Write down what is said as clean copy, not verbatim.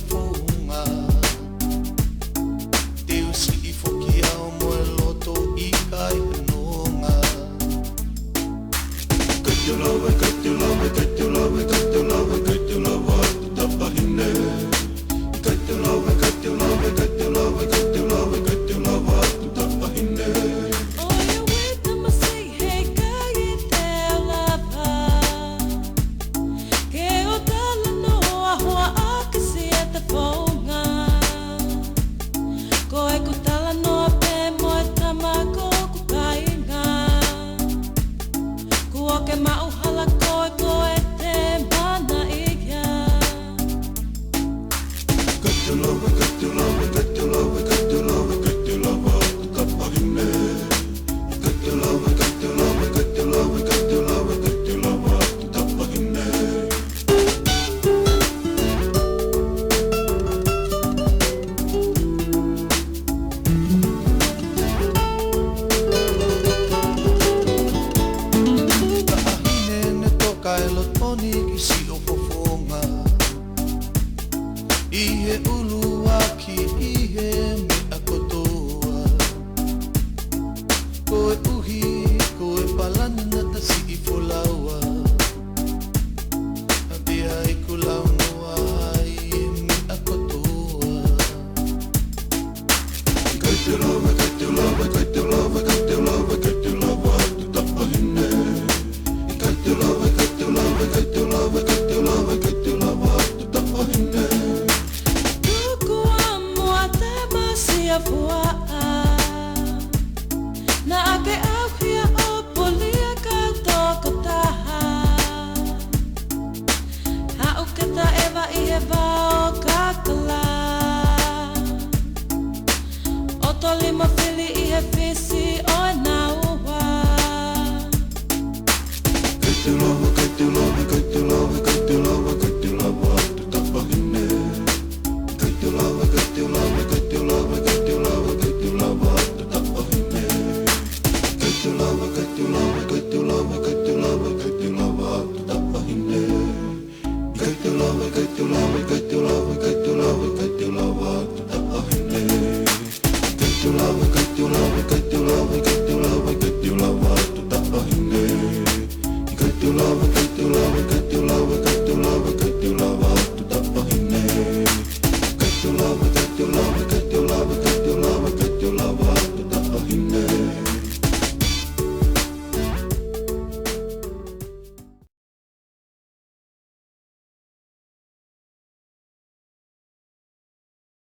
fonga te usi I foki au mo e loto I kai nonga Cut your love, cut your love, cut your love, cut your love, cut your love tapahine Cut your love, cut your love, cut your love, cut your love, cut your love tapahine Ihe ulu aki ihe mi akotoa Koe uhi